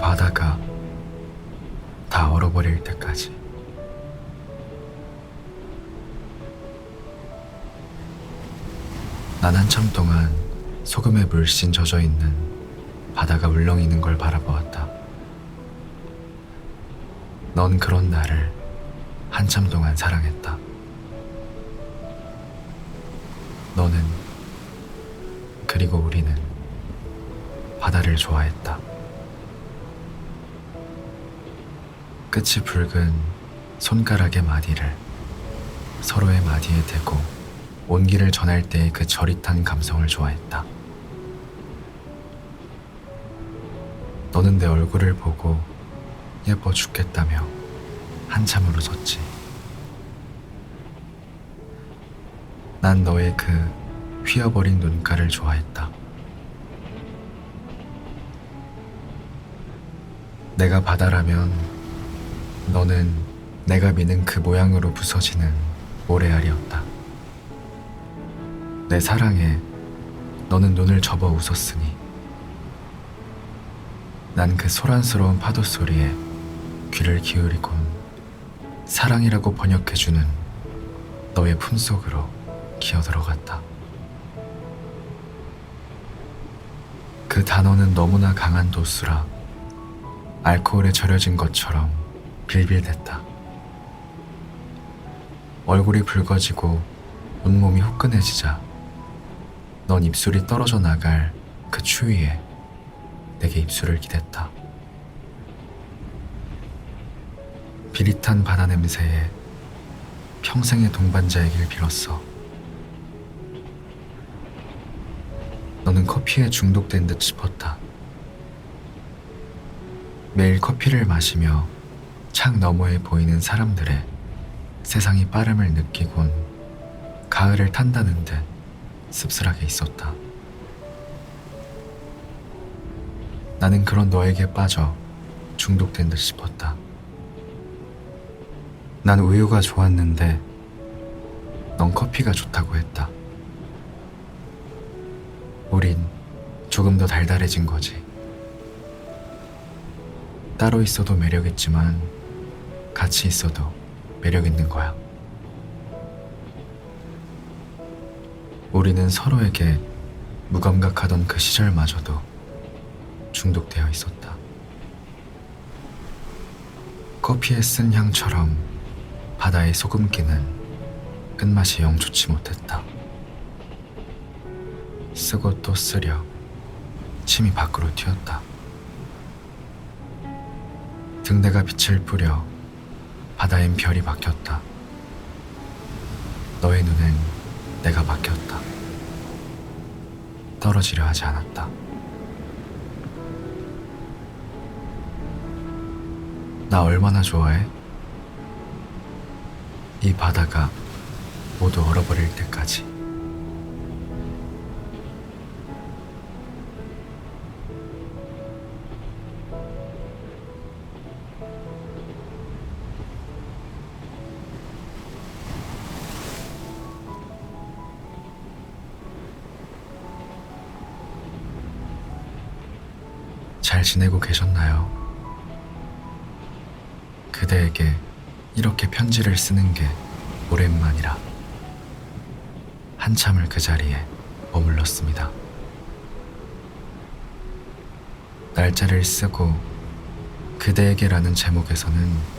바다가 다 얼어버릴 때까지. 난 한참 동안 소금에 물씬 젖어 있는 바다가 울렁이는 걸 바라보았다. 넌 그런 나를 한참 동안 사랑했다. 너는, 그리고 우리는 바다를 좋아했다. 끝이 붉은 손가락의 마디를 서로의 마디에 대고 온기를 전할 때의 그 저릿한 감성을 좋아했다. 너는 내 얼굴을 보고 예뻐 죽겠다며 한참을 웃었지. 난 너의 그 휘어버린 눈가를 좋아했다. 내가 바다라면 너는 내가 미는 그 모양으로 부서지는 모래알이었다. 내 사랑에 너는 눈을 접어 웃었으니 난 그 소란스러운 파도 소리에 귀를 기울이곤 사랑이라고 번역해주는 너의 품속으로 기어들어갔다. 그 단어는 너무나 강한 도수라 알코올에 절여진 것처럼 빌빌댔다. 얼굴이 붉어지고 온몸이 후끈해지자 넌 입술이 떨어져 나갈 그 추위에 내게 입술을 기댔다. 비릿한 바다 냄새에 평생의 동반자이길 빌었어. 너는 커피에 중독된 듯 싶었다. 매일 커피를 마시며 창 너머에 보이는 사람들의 세상이 빠름을 느끼곤 가을을 탄다는 듯 씁쓸하게 있었다. 나는 그런 너에게 빠져 중독된 듯 싶었다. 난 우유가 좋았는데 넌 커피가 좋다고 했다. 우린 조금 더 달달해진 거지. 따로 있어도 매력있지만 같이 있어도 매력있는 거야. 우리는 서로에게 무감각하던 그 시절마저도 중독되어 있었다. 커피의 쓴 향처럼 바다의 소금기는 끝맛이 영 좋지 못했다. 쓰고 또 쓰려 침이 밖으로 튀었다. 등대가 빛을 뿌려 바다엔 별이 바뀌었다. 너의 눈엔 내가 바뀌었다. 떨어지려 하지 않았다. 나 얼마나 좋아해? 이 바다가 모두 얼어버릴 때까지. 잘 지내고 계셨나요? 그대에게 이렇게 편지를 쓰는 게 오랜만이라 한참을 그 자리에 머물렀습니다. 날짜를 쓰고 그대에게라는 제목에서는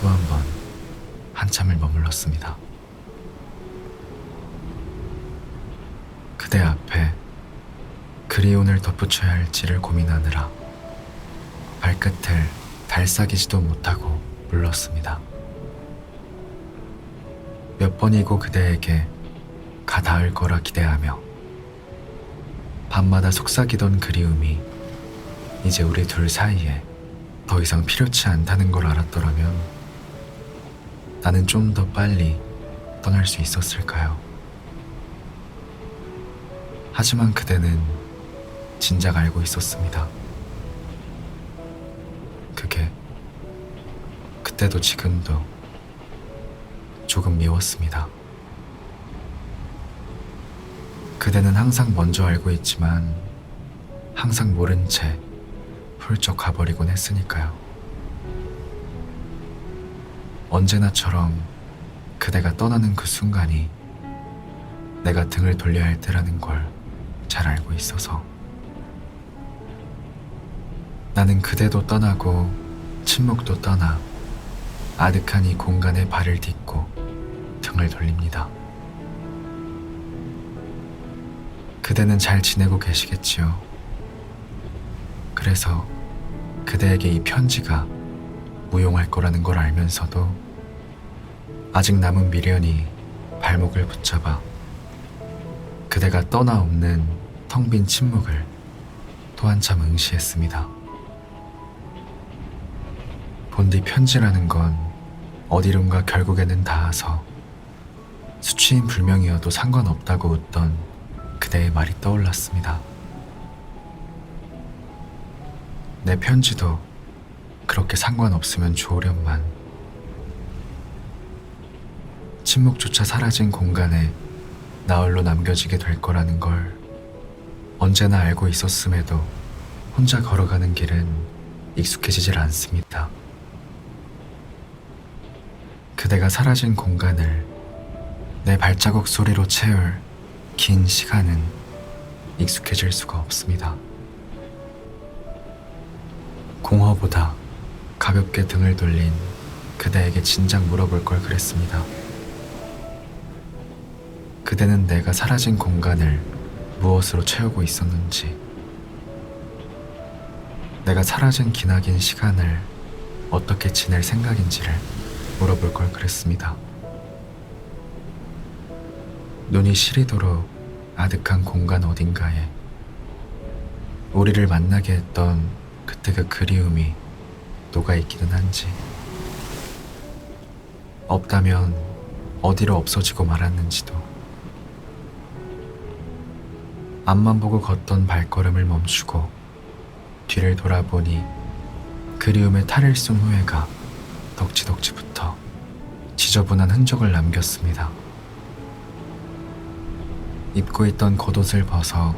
또 한 번 한참을 머물렀습니다. 그대 앞에 그리움을 덧붙여야 할지를 고민하느라 발끝을 달싹이지도 못하고 물렀습니다. 몇 번이고 그대에게 가 닿을 거라 기대하며 밤마다 속삭이던 그리움이 이제 우리 둘 사이에 더 이상 필요치 않다는 걸 알았더라면 나는 좀 더 빨리 떠날 수 있었을까요? 하지만 그대는 진작 알고 있었습니다. 그게 그때도 지금도 조금 미웠습니다. 그대는 항상 먼저 알고 있지만 항상 모른 채 훌쩍 가버리곤 했으니까요. 언제나처럼 그대가 떠나는 그 순간이 내가 등을 돌려야 할 때라는 걸 잘 알고 있어서 나는 그대도 떠나고 침묵도 떠나 아득한 이 공간에 발을 딛고 등을 돌립니다. 그대는 잘 지내고 계시겠지요. 그래서 그대에게 이 편지가 무용할 거라는 걸 알면서도 아직 남은 미련이 발목을 붙잡아 그대가 떠나 없는 텅 빈 침묵을 또 한참 응시했습니다. 본디 편지라는 건 어디론가 결국에는 닿아서 수치인 불명이어도 상관없다고 웃던 그대의 말이 떠올랐습니다. 내 편지도 그렇게 상관없으면 좋으련만 침묵조차 사라진 공간에 나홀로 남겨지게 될 거라는 걸 언제나 알고 있었음에도 혼자 걸어가는 길은 익숙해지질 않습니다. 그대가 사라진 공간을 내 발자국 소리로 채울 긴 시간은 익숙해질 수가 없습니다. 공허보다 가볍게 등을 돌린 그대에게 진작 물어볼 걸 그랬습니다. 그대는 내가 사라진 공간을 무엇으로 채우고 있었는지, 내가 사라진 기나긴 시간을 어떻게 지낼 생각인지를 물어볼 걸 그랬습니다. 눈이 시리도록 아득한 공간 어딘가에 우리를 만나게 했던 그때 그 그리움이 녹아있기는 한지, 없다면 어디로 없어지고 말았는지도, 앞만 보고 걷던 발걸음을 멈추고 뒤를 돌아보니 그리움에 탈을 쏜 후회가 덕지덕지 붙어 지저분한 흔적을 남겼습니다. 입고 있던 겉옷을 벗어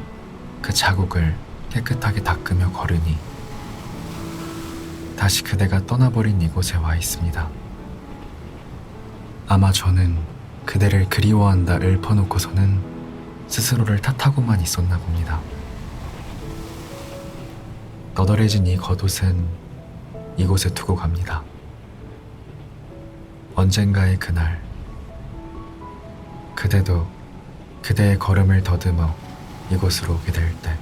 그 자국을 깨끗하게 닦으며 걸으니 다시 그대가 떠나버린 이곳에 와 있습니다. 아마 저는 그대를 그리워한다 읊어놓고서는 스스로를 탓하고만 있었나 봅니다. 너덜해진 이 겉옷은 이곳에 두고 갑니다. 언젠가의 그날, 그대도 그대의 걸음을 더듬어 이곳으로 오게 될 때,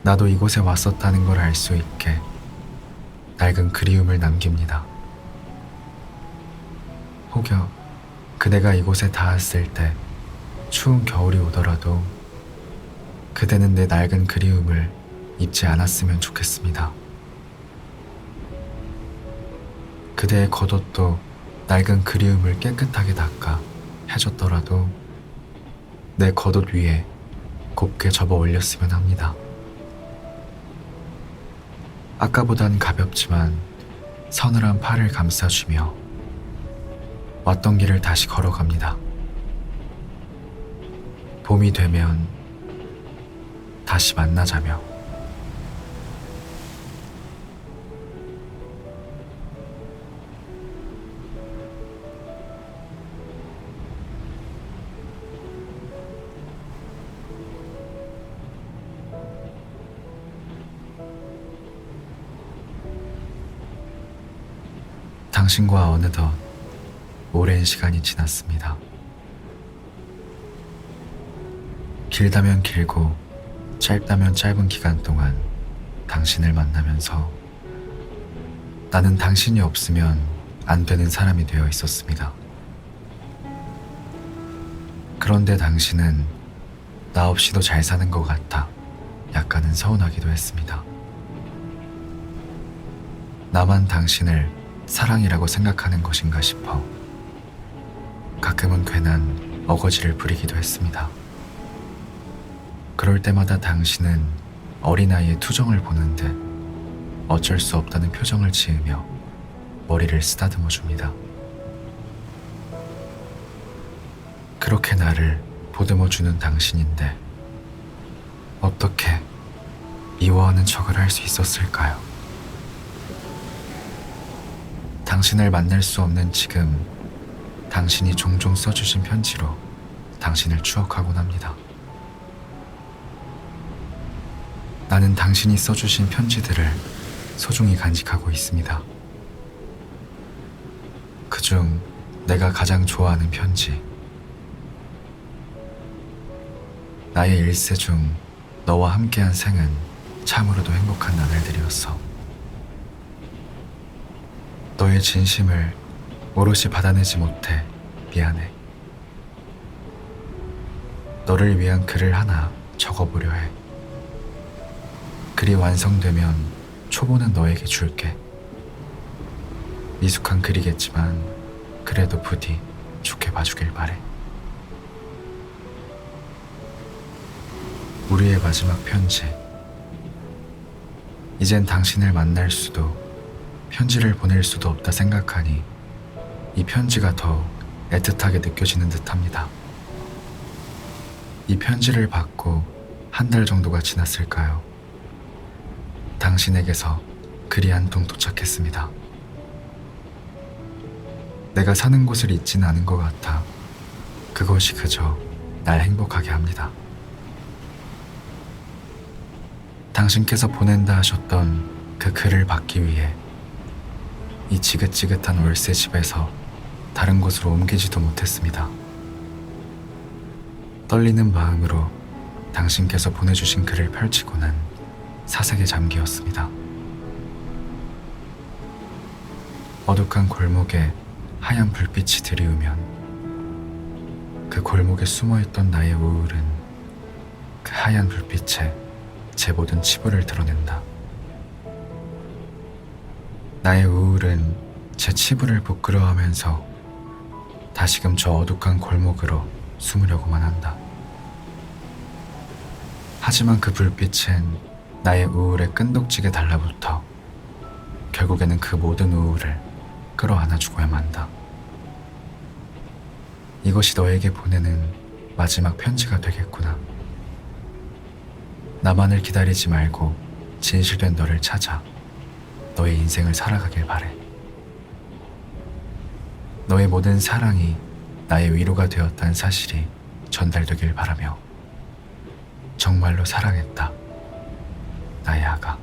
나도 이곳에 왔었다는 걸 알 수 있게 낡은 그리움을 남깁니다. 혹여 그대가 이곳에 닿았을 때 추운 겨울이 오더라도 그대는 내 낡은 그리움을 잊지 않았으면 좋겠습니다. 그대의 겉옷도 낡은 그리움을 깨끗하게 닦아 해줬더라도 내 겉옷 위에 곱게 접어 올렸으면 합니다. 아까보단 가볍지만 서늘한 팔을 감싸주며 왔던 길을 다시 걸어갑니다. 봄이 되면 다시 만나자며. 당신과 어느덧 오랜 시간이 지났습니다. 길다면 길고 짧다면 짧은 기간 동안 당신을 만나면서 나는 당신이 없으면 안 되는 사람이 되어 있었습니다. 그런데 당신은 나 없이도 잘 사는 것 같아 약간은 서운하기도 했습니다. 나만 당신을 사랑이라고 생각하는 것인가 싶어 가끔은 괜한 어거지를 부리기도 했습니다. 그럴 때마다 당신은 어린아이의 투정을 보는데 어쩔 수 없다는 표정을 지으며 머리를 쓰다듬어 줍니다. 그렇게 나를 보듬어 주는 당신인데 어떻게 미워하는 척을 할 수 있었을까요? 당신을 만날 수 없는 지금, 당신이 종종 써주신 편지로 당신을 추억하곤 합니다. 나는 당신이 써주신 편지들을 소중히 간직하고 있습니다. 그중 내가 가장 좋아하는 편지. 나의 일세 중 너와 함께한 생은 참으로도 행복한 나날들이었어. 너의 진심을 오롯이 받아내지 못해 미안해. 너를 위한 글을 하나 적어보려 해. 글이 완성되면 초보는 너에게 줄게. 미숙한 글이겠지만 그래도 부디 좋게 봐주길 바래. 우리의 마지막 편지. 이젠 당신을 만날 수도 편지를 보낼 수도 없다 생각하니 이 편지가 더욱 애틋하게 느껴지는 듯합니다. 이 편지를 받고 한 달 정도가 지났을까요? 당신에게서 글이 한 통 도착했습니다. 내가 사는 곳을 잊지는 않은 것 같아 그것이 그저 날 행복하게 합니다. 당신께서 보낸다 하셨던 그 글을 받기 위해 이 지긋지긋한 월세 집에서 다른 곳으로 옮기지도 못했습니다. 떨리는 마음으로 당신께서 보내주신 글을 펼치고는 사색에 잠기었습니다. 어둑한 골목에 하얀 불빛이 들이우면 그 골목에 숨어있던 나의 우울은 그 하얀 불빛에 제 모든 치부를 드러낸다. 나의 우울은 제 치부를 부끄러워하면서 다시금 저 어둑한 골목으로 숨으려고만 한다. 하지만 그 불빛은 나의 우울에 끈덕지게 달라붙어 결국에는 그 모든 우울을 끌어안아주고야만 한다. 이것이 너에게 보내는 마지막 편지가 되겠구나. 나만을 기다리지 말고 진실된 너를 찾아 너의 인생을 살아가길 바래. 너의 모든 사랑이 나의 위로가 되었다는 사실이 전달되길 바라며 정말로 사랑했다. 나의 아가.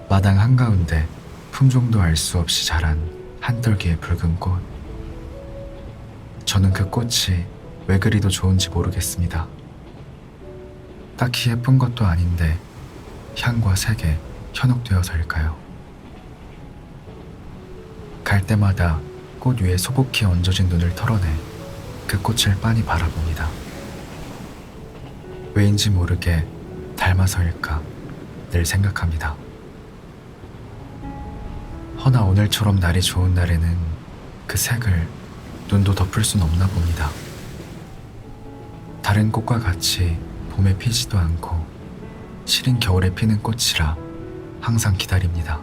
마당 한가운데 품종도 알 수 없이 자란 한 떨기의 붉은 꽃. 저는 그 꽃이 왜 그리도 좋은지 모르겠습니다. 딱히 예쁜 것도 아닌데 향과 색에 현혹되어서일까요? 갈 때마다 꽃 위에 소복히 얹어진 눈을 털어내 그 꽃을 빤히 바라봅니다. 왜인지 모르게 닮아서일까 늘 생각합니다. 허나 오늘처럼 날이 좋은 날에는 그 색을 눈도 덮을 순 없나 봅니다. 다른 꽃과 같이 봄에 피지도 않고 시린 겨울에 피는 꽃이라 항상 기다립니다.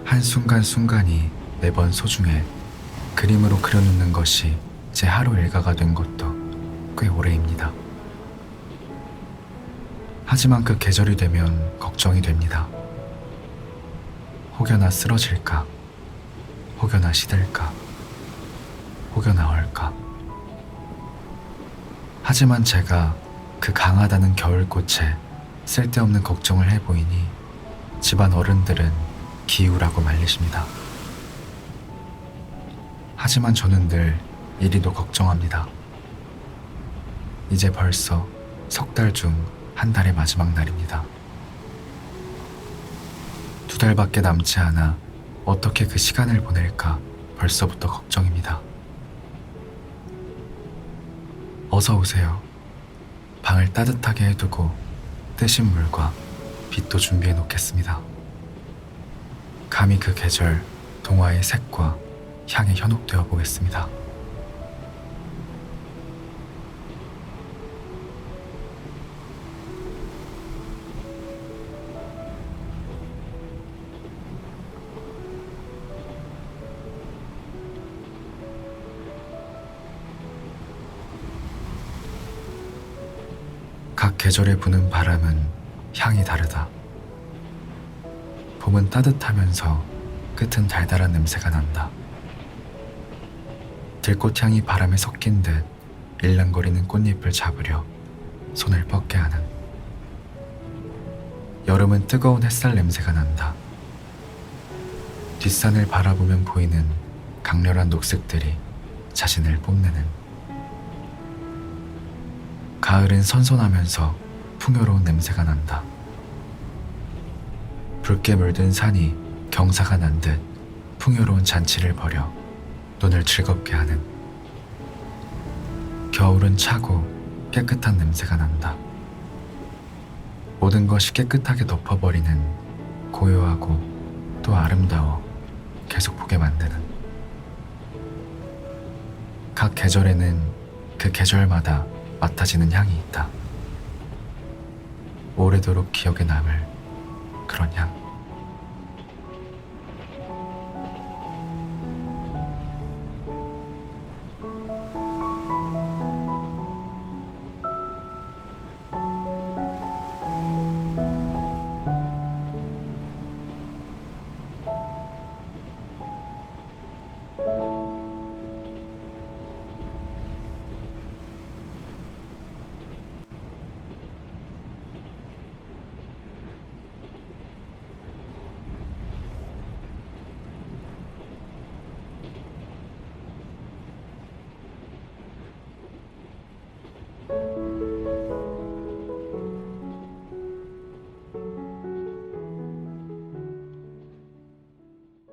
한순간순간이 매번 소중해 그림으로 그려놓는 것이 제 하루 일과가 된 것도 꽤 오래입니다. 하지만 그 계절이 되면 걱정이 됩니다. 혹여나 쓰러질까, 혹여나 시들까, 혹여나 얼까. 하지만 제가 그 강하다는 겨울꽃에 쓸데없는 걱정을 해보이니 집안 어른들은 기우라고 말리십니다. 하지만 저는 늘 이리도 걱정합니다. 이제 벌써 석 달 중 한 달의 마지막 날입니다. 2달밖에 남지 않아 어떻게 그 시간을 보낼까 벌써부터 걱정입니다. 어서 오세요. 방을 따뜻하게 해두고 뜨신 물과 빛도 준비해 놓겠습니다. 감히 그 계절 동화의 색과 향에 현혹되어 보겠습니다. 계절에 부는 바람은 향이 다르다. 봄은 따뜻하면서 끝은 달달한 냄새가 난다. 들꽃향이 바람에 섞인 듯 일랑거리는 꽃잎을 잡으려 손을 뻗게 하는. 여름은 뜨거운 햇살 냄새가 난다. 뒷산을 바라보면 보이는 강렬한 녹색들이 자신을 뽐내는. 가을은 선선하면서 풍요로운 냄새가 난다. 붉게 물든 산이 경사가 난 듯 풍요로운 잔치를 벌여 눈을 즐겁게 하는. 겨울은 차고 깨끗한 냄새가 난다. 모든 것이 깨끗하게 덮어버리는 고요하고 또 아름다워 계속 보게 만드는. 각 계절에는 그 계절마다 맡아지는 향이 있다. 오래도록 기억에 남을 그런 향.